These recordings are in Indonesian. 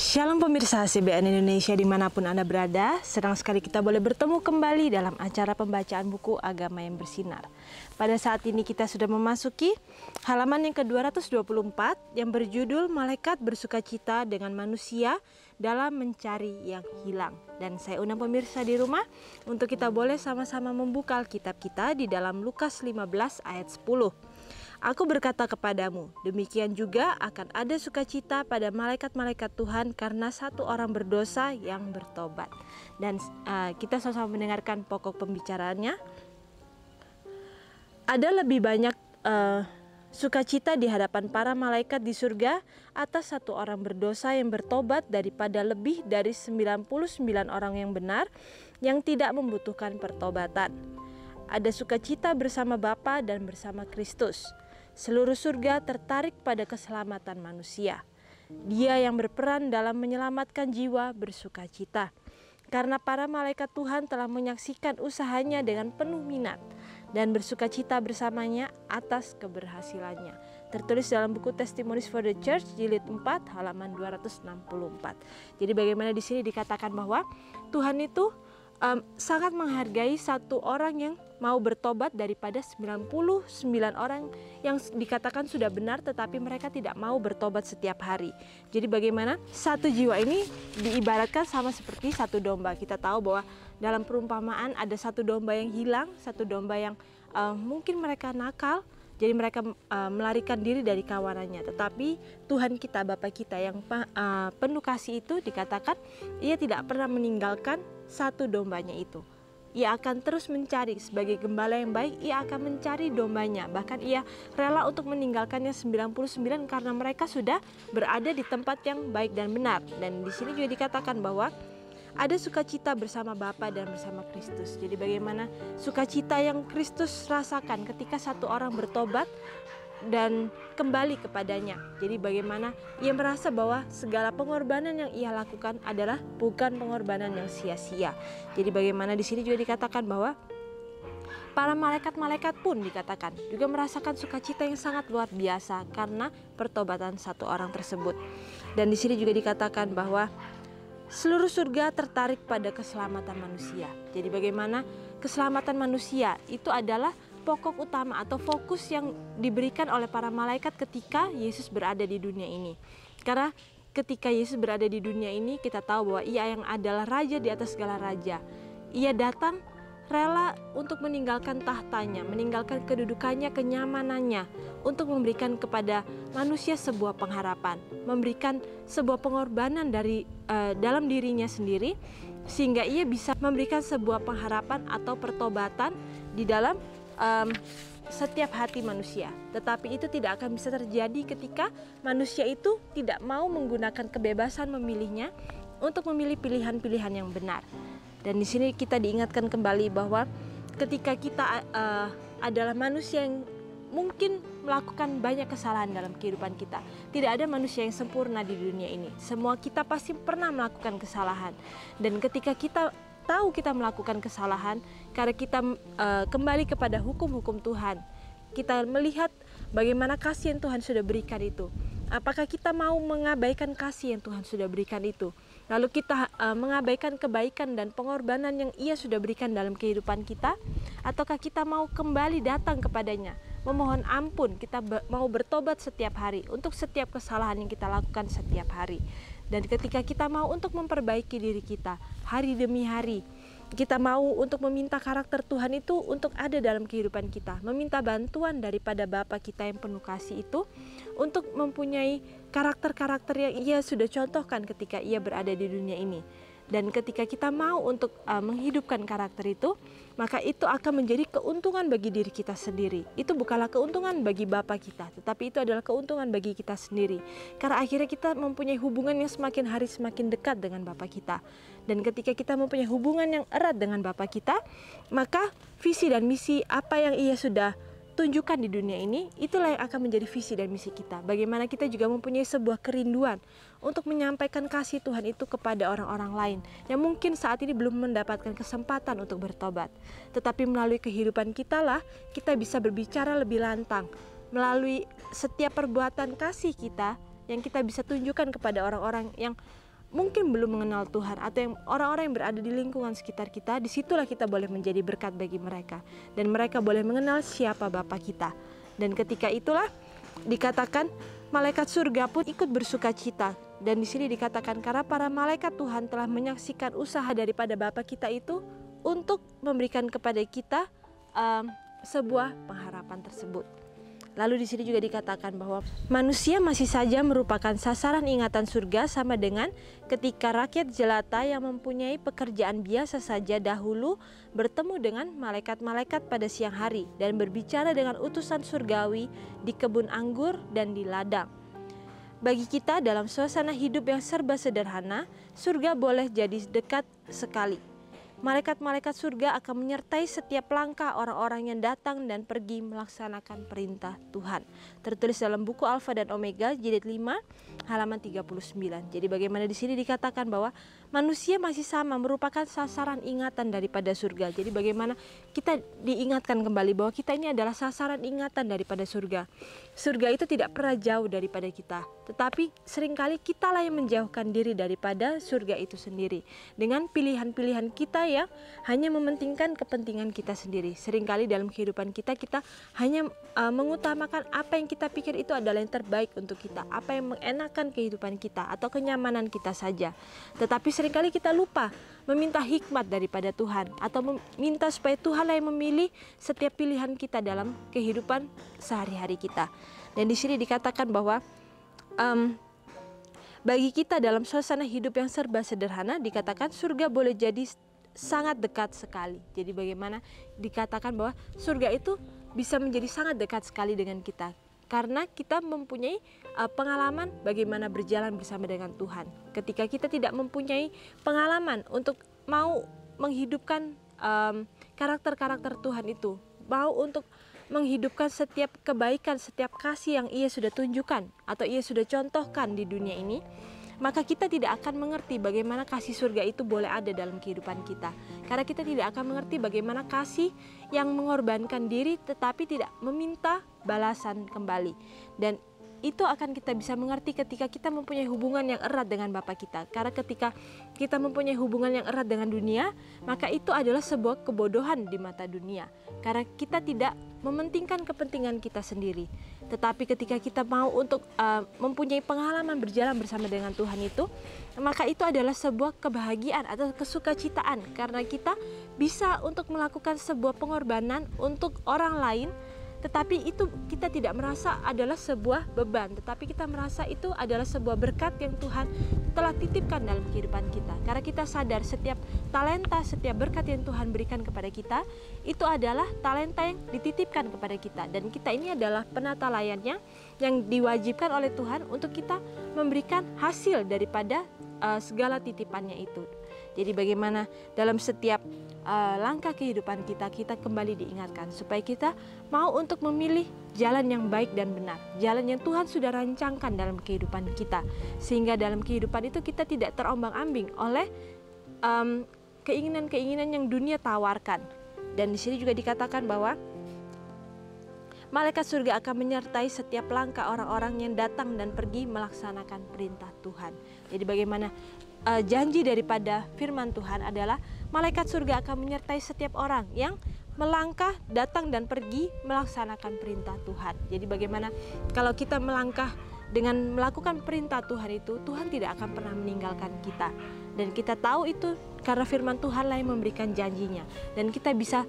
Shalom pemirsa CBN Indonesia dimanapun Anda berada, senang sekali kita boleh bertemu kembali dalam acara pembacaan buku Agama yang Bersinar. Pada saat ini kita sudah memasuki halaman yang ke-224 yang berjudul Malaikat Bersukacita dengan Manusia dalam Mencari yang Hilang. Dan saya undang pemirsa di rumah untuk kita boleh sama-sama membuka Alkitab kita di dalam Lukas 15 ayat 10. Aku berkata kepadamu, demikian juga akan ada sukacita pada malaikat-malaikat Tuhan karena satu orang berdosa yang bertobat. Dan kita sama-sama mendengarkan pokok pembicaraannya. Ada lebih banyak sukacita di hadapan para malaikat di surga atas satu orang berdosa yang bertobat daripada lebih dari 99 orang yang benar yang tidak membutuhkan pertobatan. Ada sukacita bersama Bapa dan bersama Kristus. Seluruh surga tertarik pada keselamatan manusia. Dia yang berperan dalam menyelamatkan jiwa bersukacita. Karena para malaikat Tuhan telah menyaksikan usahanya dengan penuh minat dan bersukacita bersamanya atas keberhasilannya. Tertulis dalam buku Testimonies for the Church jilid 4 halaman 264. Jadi bagaimana di sini dikatakan bahwa Tuhan itu sangat menghargai satu orang yang mau bertobat daripada 99 orang yang dikatakan sudah benar tetapi mereka tidak mau bertobat setiap hari. Jadi bagaimana satu jiwa ini diibaratkan sama seperti satu domba. Kita tahu bahwa dalam perumpamaan ada satu domba yang hilang, satu domba yang mungkin mereka nakal, jadi mereka melarikan diri dari kawanannya. Tetapi Tuhan kita, Bapa kita yang penuh kasih itu dikatakan ia tidak pernah meninggalkan satu dombanya itu. Ia akan terus mencari sebagai gembala yang baik, ia akan mencari dombanya. Bahkan ia rela untuk meninggalkannya 99 karena mereka sudah berada di tempat yang baik dan benar. Dan di sini juga dikatakan bahwa ada sukacita bersama Bapa dan bersama Kristus. Jadi bagaimana sukacita yang Kristus rasakan ketika satu orang bertobat dan kembali kepadanya. Jadi bagaimana ia merasa bahwa segala pengorbanan yang ia lakukan adalah bukan pengorbanan yang sia-sia. Jadi bagaimana di sini juga dikatakan bahwa para malaikat-malaikat pun dikatakan juga merasakan sukacita yang sangat luar biasa karena pertobatan satu orang tersebut. Dan di sini juga dikatakan bahwa seluruh surga tertarik pada keselamatan manusia. Jadi bagaimana keselamatan manusia itu adalah pokok utama atau fokus yang diberikan oleh para malaikat ketika Yesus berada di dunia ini. Karena ketika Yesus berada di dunia ini, kita tahu bahwa ia yang adalah raja di atas segala raja. Ia datang rela untuk meninggalkan tahtanya, meninggalkan kedudukannya, kenyamanannya, untuk memberikan kepada manusia sebuah pengharapan, memberikan sebuah pengorbanan dari dalam dirinya sendiri, sehingga ia bisa memberikan sebuah pengharapan atau pertobatan di dalam setiap hati manusia. Tetapi itu tidak akan bisa terjadi ketika manusia itu tidak mau menggunakan kebebasan memilihnya untuk memilih pilihan-pilihan yang benar. Dan di sini kita diingatkan kembali bahwa ketika kita adalah manusia yang mungkin melakukan banyak kesalahan dalam kehidupan kita. Tidak ada manusia yang sempurna di dunia ini. Semua kita pasti pernah melakukan kesalahan. Dan ketika kita tahu kita melakukan kesalahan, karena kita kembali kepada hukum-hukum Tuhan, kita melihat bagaimana kasih yang Tuhan sudah berikan itu. Apakah kita mau mengabaikan kasih yang Tuhan sudah berikan itu? Lalu kita mengabaikan kebaikan dan pengorbanan yang ia sudah berikan dalam kehidupan kita? Ataukah kita mau kembali datang kepadanya, memohon ampun, kita mau bertobat setiap hari untuk setiap kesalahan yang kita lakukan setiap hari? Dan ketika kita mau untuk memperbaiki diri kita hari demi hari, kita mau untuk meminta karakter Tuhan itu untuk ada dalam kehidupan kita, meminta bantuan daripada Bapa kita yang penuh kasih itu untuk mempunyai karakter-karakter yang ia sudah contohkan ketika ia berada di dunia ini. Dan ketika kita mau untuk menghidupkan karakter itu, maka itu akan menjadi keuntungan bagi diri kita sendiri. Itu bukanlah keuntungan bagi Bapa kita, tetapi itu adalah keuntungan bagi kita sendiri. Karena akhirnya kita mempunyai hubungan yang semakin hari semakin dekat dengan Bapa kita. Dan ketika kita mempunyai hubungan yang erat dengan Bapa kita, maka visi dan misi apa yang ia sudah tunjukkan di dunia ini, itulah yang akan menjadi visi dan misi kita. Bagaimana kita juga mempunyai sebuah kerinduan untuk menyampaikan kasih Tuhan itu kepada orang-orang lain yang mungkin saat ini belum mendapatkan kesempatan untuk bertobat. Tetapi melalui kehidupan kita lah, kita bisa berbicara lebih lantang. Melalui setiap perbuatan kasih kita yang kita bisa tunjukkan kepada orang-orang yang mungkin belum mengenal Tuhan, atau yang orang-orang yang berada di lingkungan sekitar kita, disitulah kita boleh menjadi berkat bagi mereka, dan mereka boleh mengenal siapa Bapa kita. Dan ketika itulah dikatakan malaikat surga pun ikut bersuka cita. Dan di sini dikatakan karena para malaikat Tuhan telah menyaksikan usaha daripada Bapa kita itu untuk memberikan kepada kita sebuah pengharapan tersebut. Lalu di sini juga dikatakan bahwa manusia masih saja merupakan sasaran ingatan surga, sama dengan ketika rakyat jelata yang mempunyai pekerjaan biasa saja dahulu bertemu dengan malaikat-malaikat pada siang hari dan berbicara dengan utusan surgawi di kebun anggur dan di ladang. Bagi kita dalam suasana hidup yang serba sederhana, surga boleh jadi dekat sekali. Malaikat-malaikat surga akan menyertai setiap langkah orang-orang yang datang dan pergi melaksanakan perintah Tuhan. Tertulis dalam buku Alfa dan Omega jilid 5 halaman 39. Jadi bagaimana di sini dikatakan bahwa manusia masih sama merupakan sasaran ingatan daripada surga. Jadi bagaimana kita diingatkan kembali bahwa kita ini adalah sasaran ingatan daripada surga. Surga itu tidak pernah jauh daripada kita, tetapi seringkali kitalah yang menjauhkan diri daripada surga itu sendiri dengan pilihan-pilihan kita yang hanya mementingkan kepentingan kita sendiri. Seringkali dalam kehidupan kita hanya mengutamakan apa yang kita pikir itu adalah yang terbaik untuk kita, apa yang mengenakan kehidupan kita atau kenyamanan kita saja. Tetapi seringkali kita lupa meminta hikmat daripada Tuhan, atau meminta supaya Tuhanlah yang memilih setiap pilihan kita dalam kehidupan sehari-hari kita. Dan di sini dikatakan bahwa bagi kita dalam suasana hidup yang serba sederhana, dikatakan surga boleh jadi sangat dekat sekali. Jadi bagaimana dikatakan bahwa surga itu bisa menjadi sangat dekat sekali dengan kita, karena kita mempunyai pengalaman bagaimana berjalan bersama dengan Tuhan. Ketika kita tidak mempunyai pengalaman untuk mau menghidupkan karakter-karakter Tuhan itu, mau untuk menghidupkan setiap kebaikan, setiap kasih yang Ia sudah tunjukkan atau Ia sudah contohkan di dunia ini, maka kita tidak akan mengerti bagaimana kasih surga itu boleh ada dalam kehidupan kita. Karena kita tidak akan mengerti bagaimana kasih yang mengorbankan diri tetapi tidak meminta balasan kembali. Dan itu akan kita bisa mengerti ketika kita mempunyai hubungan yang erat dengan Bapa kita. Karena ketika kita mempunyai hubungan yang erat dengan dunia, maka itu adalah sebuah kebodohan di mata dunia. Karena kita tidak mementingkan kepentingan kita sendiri. Tetapi ketika kita mau untuk mempunyai pengalaman berjalan bersama dengan Tuhan itu, maka itu adalah sebuah kebahagiaan atau kesukacitaan. Karena kita bisa untuk melakukan sebuah pengorbanan untuk orang lain, tetapi itu kita tidak merasa adalah sebuah beban, tetapi kita merasa itu adalah sebuah berkat yang Tuhan telah titipkan dalam kehidupan kita. Karena kita sadar setiap talenta, setiap berkat yang Tuhan berikan kepada kita, itu adalah talenta yang dititipkan kepada kita. Dan kita ini adalah penata layannya yang diwajibkan oleh Tuhan untuk kita memberikan hasil daripada segala titipannya itu. Jadi bagaimana dalam setiap langkah kehidupan kita kembali diingatkan supaya kita mau untuk memilih jalan yang baik dan benar, jalan yang Tuhan sudah rancangkan dalam kehidupan kita, sehingga dalam kehidupan itu kita tidak terombang-ambing oleh keinginan-keinginan yang dunia tawarkan. Dan di sini juga dikatakan bahwa malaikat surga akan menyertai setiap langkah orang-orang yang datang dan pergi melaksanakan perintah Tuhan. Jadi bagaimana janji daripada firman Tuhan adalah malaikat surga akan menyertai setiap orang yang melangkah, datang dan pergi melaksanakan perintah Tuhan. Jadi bagaimana kalau kita melangkah dengan melakukan perintah Tuhan itu, Tuhan tidak akan pernah meninggalkan kita. Dan kita tahu itu karena firman Tuhanlah yang memberikan janjinya. Dan kita bisa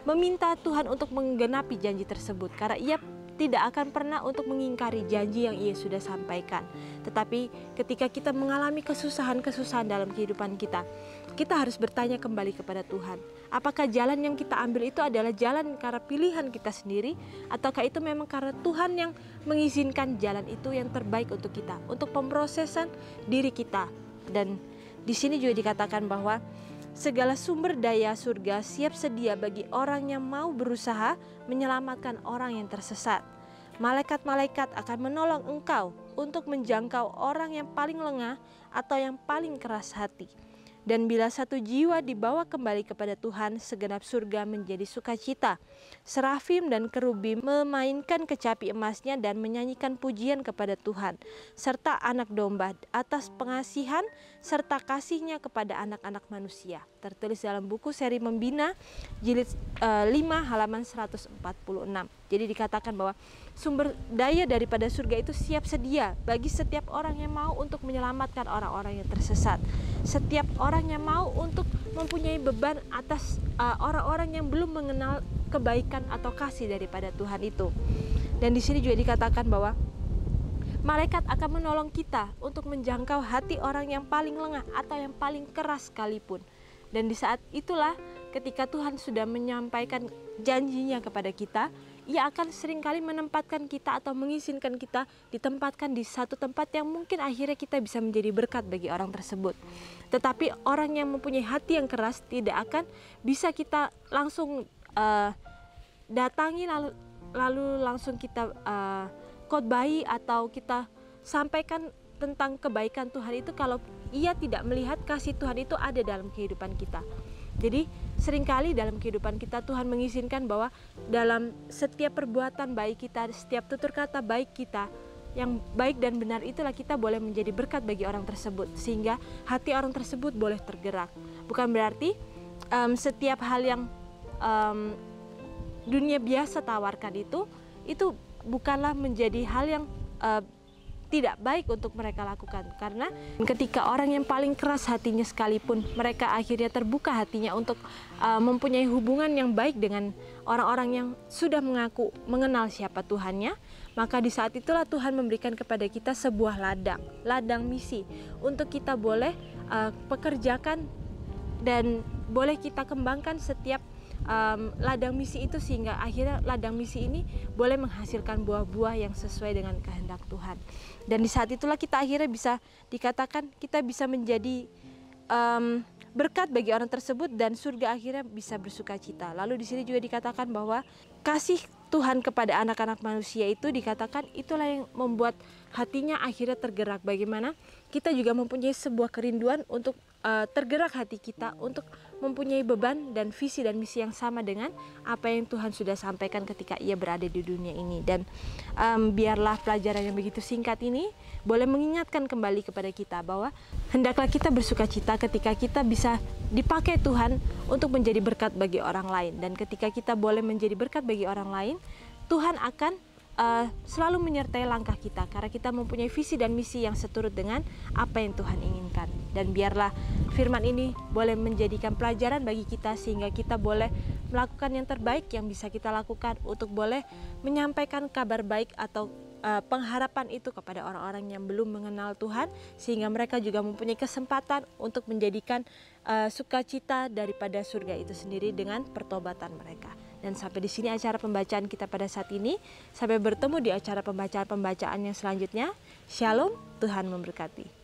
meminta Tuhan untuk menggenapi janji tersebut, karena Ia tidak akan pernah untuk mengingkari janji yang Ia sudah sampaikan. Tetapi ketika kita mengalami kesusahan-kesusahan dalam kehidupan kita, kita harus bertanya kembali kepada Tuhan. Apakah jalan yang kita ambil itu adalah jalan karena pilihan kita sendiri, ataukah itu memang karena Tuhan yang mengizinkan jalan itu yang terbaik untuk kita, untuk pemrosesan diri kita. Dan di sini juga dikatakan bahwa segala sumber daya surga siap sedia bagi orang yang mau berusaha menyelamatkan orang yang tersesat. Malaikat-malaikat akan menolong engkau untuk menjangkau orang yang paling lengah atau yang paling keras hati. Dan bila satu jiwa dibawa kembali kepada Tuhan, segenap surga menjadi sukacita. Serafim dan kerubim memainkan kecapi emasnya dan menyanyikan pujian kepada Tuhan, serta anak domba atas pengasihan serta kasihnya kepada anak-anak manusia. Tertulis dalam buku Seri Membina, jilid 5 halaman 146. Jadi dikatakan bahwa sumber daya daripada surga itu siap sedia bagi setiap orang yang mau untuk menyelamatkan orang-orang yang tersesat. Setiap orang yang mau untuk mempunyai beban atas orang-orang yang belum mengenal kebaikan atau kasih daripada Tuhan itu. Dan di sini juga dikatakan bahwa malaikat akan menolong kita untuk menjangkau hati orang yang paling lengah atau yang paling keras sekalipun. Dan di saat itulah ketika Tuhan sudah menyampaikan janjinya kepada kita, Ia akan seringkali menempatkan kita atau mengizinkan kita ditempatkan di satu tempat yang mungkin akhirnya kita bisa menjadi berkat bagi orang tersebut. Tetapi orang yang mempunyai hati yang keras tidak akan bisa kita langsung datangi lalu langsung kita khotbahi atau kita sampaikan tentang kebaikan Tuhan itu kalau ia tidak melihat kasih Tuhan itu ada dalam kehidupan kita. Jadi seringkali dalam kehidupan kita Tuhan mengizinkan bahwa dalam setiap perbuatan baik kita, setiap tutur kata baik kita yang baik dan benar itulah kita boleh menjadi berkat bagi orang tersebut, sehingga hati orang tersebut boleh tergerak. Bukan berarti setiap hal yang dunia biasa tawarkan itu bukanlah menjadi hal yang tidak baik untuk mereka lakukan. Karena ketika orang yang paling keras hatinya sekalipun, mereka akhirnya terbuka hatinya untuk mempunyai hubungan yang baik dengan orang-orang yang sudah mengaku mengenal siapa Tuhannya, maka di saat itulah Tuhan memberikan kepada kita sebuah ladang misi untuk kita boleh pekerjakan dan boleh kita kembangkan setiap ladang misi itu, sehingga akhirnya ladang misi ini boleh menghasilkan buah-buah yang sesuai dengan kehendak Tuhan. Dan di saat itulah kita akhirnya bisa dikatakan kita bisa menjadi berkat bagi orang tersebut dan surga akhirnya bisa bersuka cita. Lalu di sini juga dikatakan bahwa kasih Tuhan kepada anak-anak manusia itu dikatakan itulah yang membuat hatinya akhirnya tergerak. Bagaimana kita juga mempunyai sebuah kerinduan untuk tergerak hati kita untuk mempunyai beban dan visi dan misi yang sama dengan apa yang Tuhan sudah sampaikan ketika Ia berada di dunia ini. Dan biarlah pelajaran yang begitu singkat ini boleh mengingatkan kembali kepada kita bahwa hendaklah kita bersuka cita ketika kita bisa dipakai Tuhan untuk menjadi berkat bagi orang lain. Dan ketika kita boleh menjadi berkat bagi orang lain, Tuhan akan selalu menyertai langkah kita karena kita mempunyai visi dan misi yang seturut dengan apa yang Tuhan inginkan. Dan biarlah firman ini boleh menjadikan pelajaran bagi kita sehingga kita boleh melakukan yang terbaik yang bisa kita lakukan untuk boleh menyampaikan kabar baik atau pengharapan itu kepada orang-orang yang belum mengenal Tuhan, sehingga mereka juga mempunyai kesempatan untuk menjadikan sukacita daripada surga itu sendiri dengan pertobatan mereka. Dan sampai di sini acara pembacaan kita pada saat ini. Sampai bertemu di acara pembacaan yang selanjutnya. Shalom, Tuhan memberkati.